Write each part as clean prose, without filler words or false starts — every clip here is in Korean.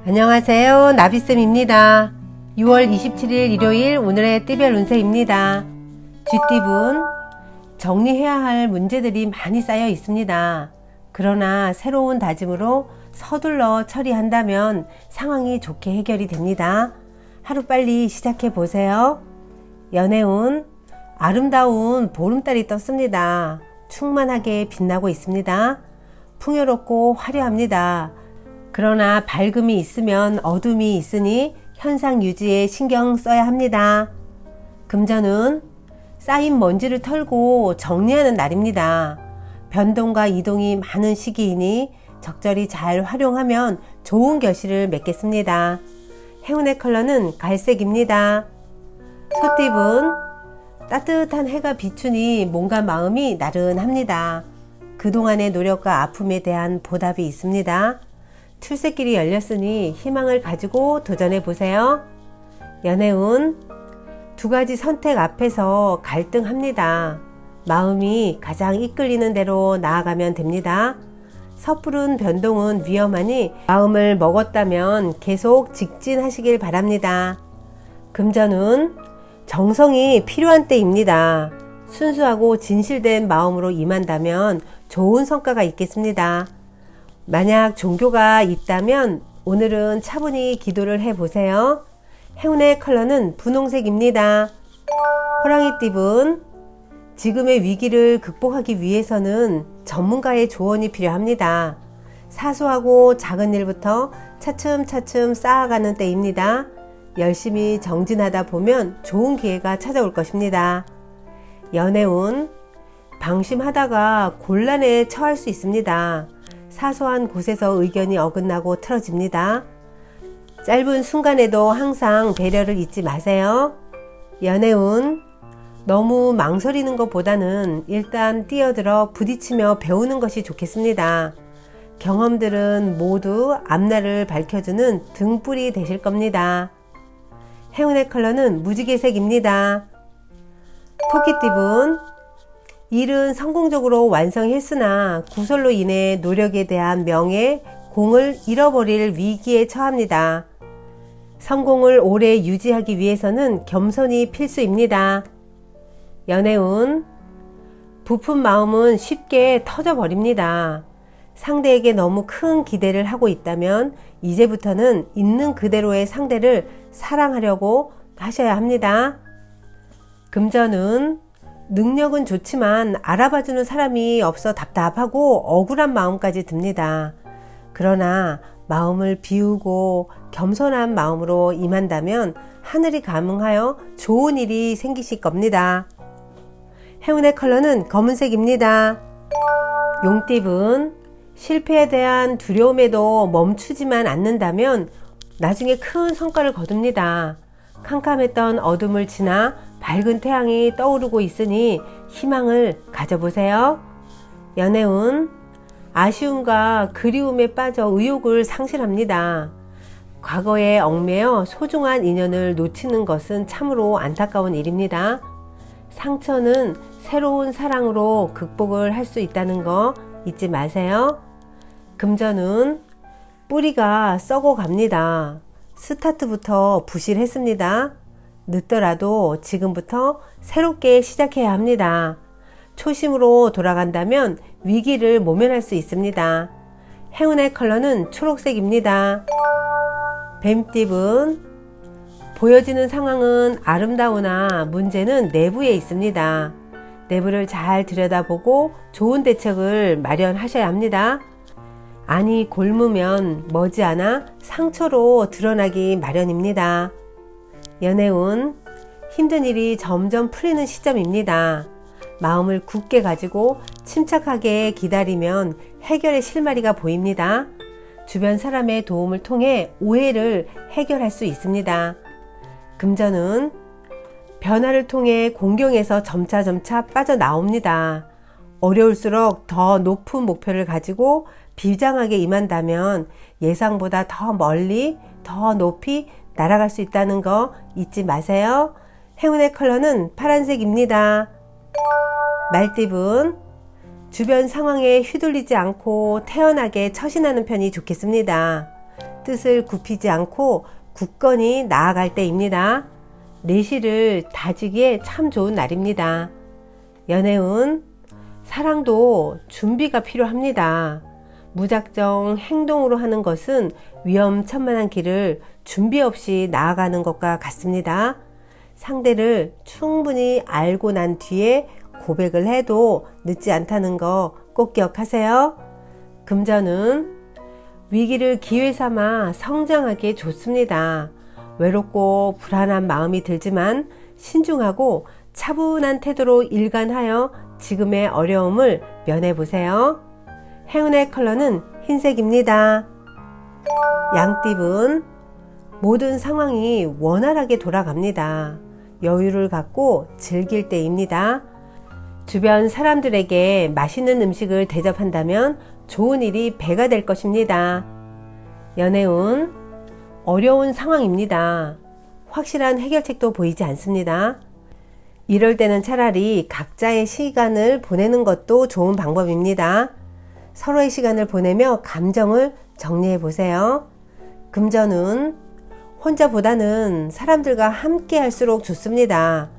안녕하세요, 나비쌤입니다. 6월 27일 일요일 오늘의 띠별 운세입니다. 쥐띠분, 정리해야 할 문제들이 많이 쌓여 있습니다. 그러나 새로운 다짐으로 서둘러 처리한다면 상황이 좋게 해결이 됩니다. 하루빨리 시작해 보세요. 연애운, 아름다운 보름달이 떴습니다. 충만하게 빛나고 있습니다. 풍요롭고 화려합니다. 그러나 밝음이 있으면 어둠이 있으니 현상 유지에 신경 써야 합니다. 금전은 쌓인 먼지를 털고 정리하는 날입니다. 변동과 이동이 많은 시기이니 적절히 잘 활용하면 좋은 결실을 맺겠습니다. 행운의 컬러는 갈색입니다. 소띠분, 따뜻한 해가 비추니 몸과 마음이 나른합니다. 그동안의 노력과 아픔에 대한 보답이 있습니다. 출세길이 열렸으니 희망을 가지고 도전해 보세요. 연애운, 두 가지 선택 앞에서 갈등합니다. 마음이 가장 이끌리는 대로 나아가면 됩니다. 섣부른 변동은 위험하니 마음을 먹었다면 계속 직진하시길 바랍니다. 금전운, 정성이 필요한 때입니다. 순수하고 진실된 마음으로 임한다면 좋은 성과가 있겠습니다. 만약 종교가 있다면 오늘은 차분히 기도를 해보세요. 행운의 컬러는 분홍색입니다. 호랑이띠분, 지금의 위기를 극복하기 위해서는 전문가의 조언이 필요합니다. 사소하고 작은 일부터 차츰차츰 쌓아가는 때입니다. 열심히 정진하다 보면 좋은 기회가 찾아올 것입니다. 연애운, 방심하다가 곤란에 처할 수 있습니다. 사소한 곳에서 의견이 어긋나고 틀어집니다. 짧은 순간에도 항상 배려를 잊지 마세요. 연애운, 너무 망설이는 것보다는 일단 뛰어들어 부딪히며 배우는 것이 좋겠습니다. 경험들은 모두 앞날을 밝혀주는 등불이 되실 겁니다. 행운의 컬러는 무지개색입니다. 토끼띠분, 일은 성공적으로 완성했으나 구설로 인해 노력에 대한 명예, 공을 잃어버릴 위기에 처합니다. 성공을 오래 유지하기 위해서는 겸손이 필수입니다. 연애운, 부푼 마음은 쉽게 터져버립니다. 상대에게 너무 큰 기대를 하고 있다면 이제부터는 있는 그대로의 상대를 사랑하려고 하셔야 합니다. 금전운, 능력은 좋지만 알아봐주는 사람이 없어 답답하고 억울한 마음까지 듭니다. 그러나 마음을 비우고 겸손한 마음으로 임한다면 하늘이 감응하여 좋은 일이 생기실 겁니다. 행운의 컬러는 검은색입니다. 용띠분, 실패에 대한 두려움에도 멈추지만 않는다면 나중에 큰 성과를 거둡니다. 캄캄했던 어둠을 지나 밝은 태양이 떠오르고 있으니 희망을 가져보세요. 연애운, 아쉬움과 그리움에 빠져 의욕을 상실합니다. 과거에 얽매여 소중한 인연을 놓치는 것은 참으로 안타까운 일입니다. 상처는 새로운 사랑으로 극복을 할 수 있다는 거 잊지 마세요. 금전운, 뿌리가 썩어 갑니다. 스타트부터 부실했습니다. 늦더라도 지금부터 새롭게 시작해야 합니다. 초심으로 돌아간다면 위기를 모면할 수 있습니다. 행운의 컬러는 초록색입니다. 뱀띠분, 보여지는 상황은 아름다우나 문제는 내부에 있습니다. 내부를 잘 들여다보고 좋은 대책을 마련하셔야 합니다. 안이 곪으면 머지않아 상처로 드러나기 마련입니다. 연애운, 힘든 일이 점점 풀리는 시점입니다. 마음을 굳게 가지고 침착하게 기다리면 해결의 실마리가 보입니다. 주변 사람의 도움을 통해 오해를 해결할 수 있습니다. 금전은 변화를 통해 공경에서 점차점차 빠져나옵니다. 어려울수록 더 높은 목표를 가지고 비장하게 임한다면 예상보다 더 멀리, 더 높이 날아갈 수 있다는 거 잊지 마세요. 행운의 컬러는 파란색입니다. 말띠분, 주변 상황에 휘둘리지 않고 태연하게 처신하는 편이 좋겠습니다. 뜻을 굽히지 않고 굳건히 나아갈 때입니다. 내실을 다지기에 참 좋은 날입니다. 연애운, 사랑도 준비가 필요합니다. 무작정 행동으로 하는 것은 위험천만한 길을 준비 없이 나아가는 것과 같습니다. 상대를 충분히 알고 난 뒤에 고백을 해도 늦지 않다는 거 꼭 기억하세요. 금전은 위기를 기회 삼아 성장하기에 좋습니다. 외롭고 불안한 마음이 들지만 신중하고 차분한 태도로 일관하여 지금의 어려움을 면해보세요. 행운의 컬러는 흰색입니다. 양띠분, 모든 상황이 원활하게 돌아갑니다. 여유를 갖고 즐길 때입니다. 주변 사람들에게 맛있는 음식을 대접한다면 좋은 일이 배가 될 것입니다. 연애운, 어려운 상황입니다. 확실한 해결책도 보이지 않습니다. 이럴 때는 차라리 각자의 시간을 보내는 것도 좋은 방법입니다. 서로의 시간을 보내며 감정을 정리해 보세요. 금전운, 혼자보다는 사람들과 함께 할수록 좋습니다.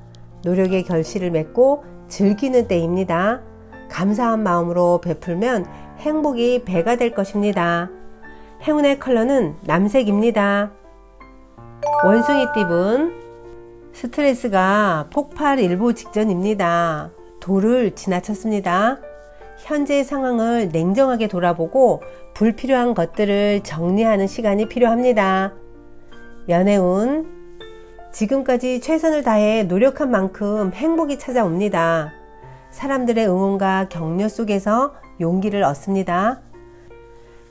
노력의 결실을 맺고 즐기는 때입니다. 감사한 마음으로 베풀면 행복이 배가 될 것입니다. 행운의 컬러는 남색입니다. 원숭이띠분, 스트레스가 폭발 일보 직전입니다. 도를 지나쳤습니다. 현재의 상황을 냉정하게 돌아보고 불필요한 것들을 정리하는 시간이 필요합니다. 연애운, 지금까지 최선을 다해 노력한 만큼 행복이 찾아옵니다. 사람들의 응원과 격려 속에서 용기를 얻습니다.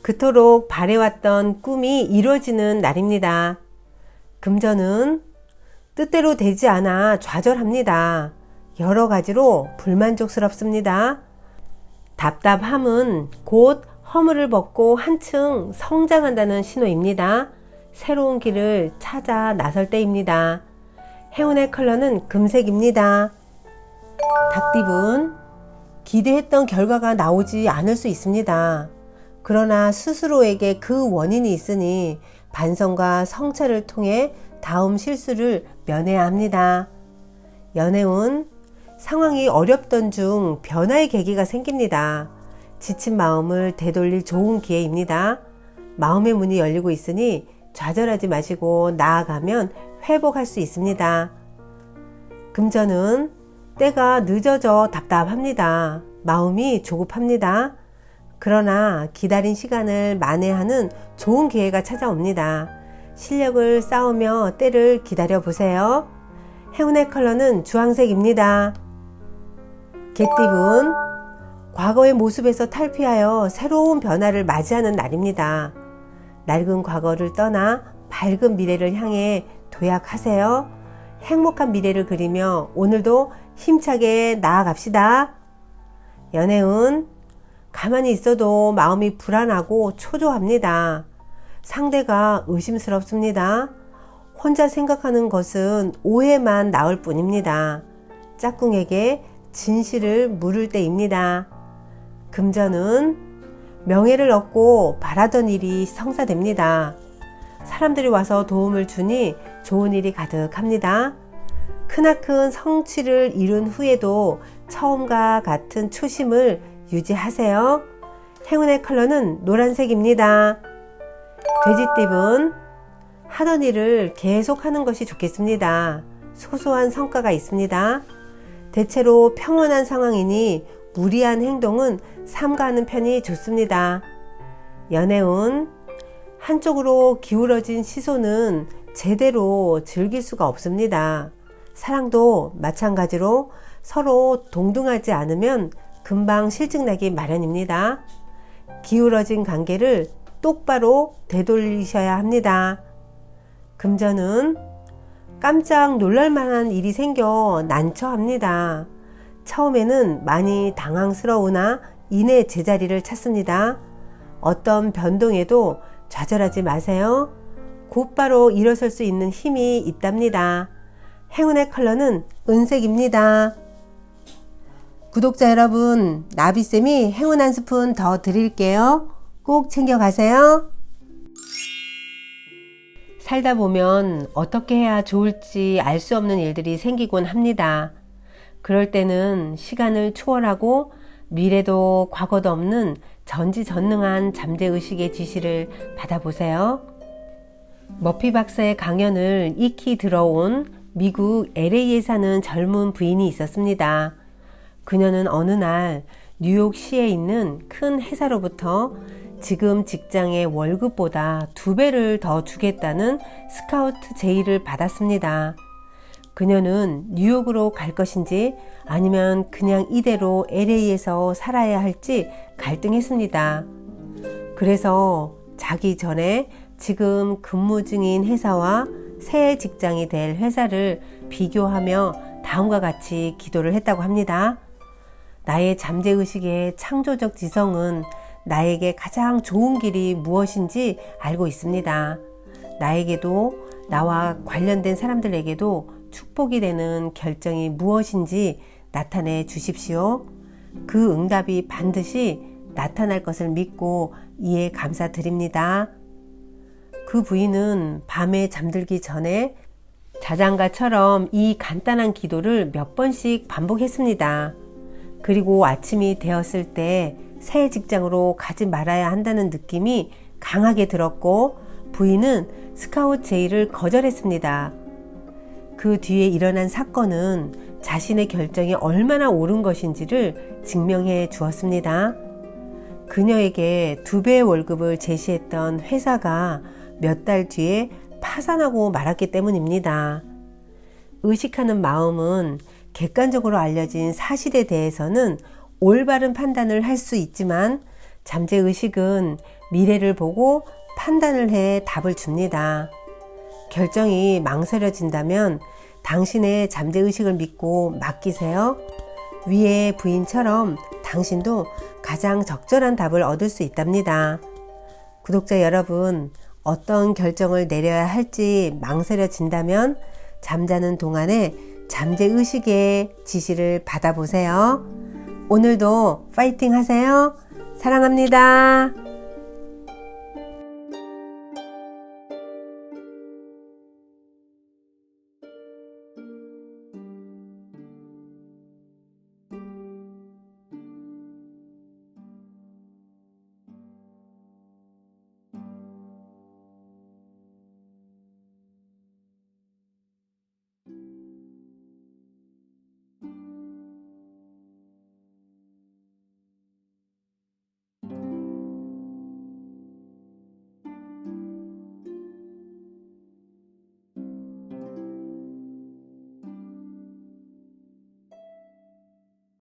그토록 바래왔던 꿈이 이루어지는 날입니다. 금전은 뜻대로 되지 않아 좌절합니다. 여러 가지로 불만족스럽습니다. 답답함은 곧 허물을 벗고 한층 성장한다는 신호입니다. 새로운 길을 찾아 나설 때입니다. 행운의 컬러는 금색입니다. 닭띠분, 기대했던 결과가 나오지 않을 수 있습니다. 그러나 스스로에게 그 원인이 있으니 반성과 성찰을 통해 다음 실수를 면해야 합니다. 연애운, 상황이 어렵던 중 변화의 계기가 생깁니다. 지친 마음을 되돌릴 좋은 기회입니다. 마음의 문이 열리고 있으니 좌절하지 마시고 나아가면 회복할 수 있습니다. 금전은 때가 늦어져 답답합니다. 마음이 조급합니다. 그러나 기다린 시간을 만회하는 좋은 기회가 찾아옵니다. 실력을 쌓으며 때를 기다려 보세요. 행운의 컬러는 주황색입니다. 개띠분, 과거의 모습에서 탈피하여 새로운 변화를 맞이하는 날입니다. 낡은 과거를 떠나 밝은 미래를 향해 도약하세요. 행복한 미래를 그리며 오늘도 힘차게 나아갑시다. 연애운, 가만히 있어도 마음이 불안하고 초조합니다. 상대가 의심스럽습니다. 혼자 생각하는 것은 오해만 나올 뿐입니다. 짝꿍에게 진실을 물을 때입니다. 금전은 명예를 얻고 바라던 일이 성사됩니다. 사람들이 와서 도움을 주니 좋은 일이 가득합니다. 크나큰 성취를 이룬 후에도 처음과 같은 초심을 유지하세요. 행운의 컬러는 노란색입니다. 돼지띠분, 하던 일을 계속하는 것이 좋겠습니다. 소소한 성과가 있습니다. 대체로 평온한 상황이니 무리한 행동은 삼가하는 편이 좋습니다. 연애운, 한쪽으로 기울어진 시선은 제대로 즐길 수가 없습니다. 사랑도 마찬가지로 서로 동등하지 않으면 금방 실증나기 마련입니다. 기울어진 관계를 똑바로 되돌리셔야 합니다. 금전은 깜짝 놀랄만한 일이 생겨 난처합니다. 처음에는 많이 당황스러우나 이내 제자리를 찾습니다. 어떤 변동에도 좌절하지 마세요. 곧바로 일어설 수 있는 힘이 있답니다. 행운의 컬러는 은색입니다. 구독자 여러분, 나비쌤이 행운 한 스푼 더 드릴게요. 꼭 챙겨가세요. 살다 보면 어떻게 해야 좋을지 알 수 없는 일들이 생기곤 합니다. 그럴 때는 시간을 초월하고 미래도 과거도 없는 전지전능한 잠재의식의 지시를 받아보세요. 머피 박사의 강연을 익히 들어온 미국 LA에 사는 젊은 부인이 있었습니다. 그녀는 어느 날 뉴욕시에 있는 큰 회사로부터 지금 직장의 월급보다 2배를 더 주겠다는 스카우트 제의를 받았습니다. 그녀는 뉴욕으로 갈 것인지 아니면 그냥 이대로 LA에서 살아야 할지 갈등했습니다. 그래서 자기 전에 지금 근무 중인 회사와 새 직장이 될 회사를 비교하며 다음과 같이 기도를 했다고 합니다. 나의 잠재의식의 창조적 지성은 나에게 가장 좋은 길이 무엇인지 알고 있습니다. 나에게도 나와 관련된 사람들에게도 축복이 되는 결정이 무엇인지 나타내 주십시오. 그 응답이 반드시 나타날 것을 믿고 이에 감사드립니다. 그 부인은 밤에 잠들기 전에 자장가처럼 이 간단한 기도를 몇 번씩 반복했습니다. 그리고 아침이 되었을 때 새 직장으로 가지 말아야 한다는 느낌이 강하게 들었고 부인은 스카우트 제의를 거절했습니다. 그 뒤에 일어난 사건은 자신의 결정이 얼마나 옳은 것인지를 증명해 주었습니다. 그녀에게 2배의 월급을 제시했던 회사가 몇 달 뒤에 파산하고 말았기 때문입니다. 의식하는 마음은 객관적으로 알려진 사실에 대해서는 올바른 판단을 할 수 있지만 잠재의식은 미래를 보고 판단을 해 답을 줍니다. 결정이 망설여진다면 당신의 잠재의식을 믿고 맡기세요. 위의 부인처럼 당신도 가장 적절한 답을 얻을 수 있답니다. 구독자 여러분, 어떤 결정을 내려야 할지 망설여진다면 잠자는 동안에 잠재의식의 지시를 받아보세요. 오늘도 파이팅 하세요. 사랑합니다.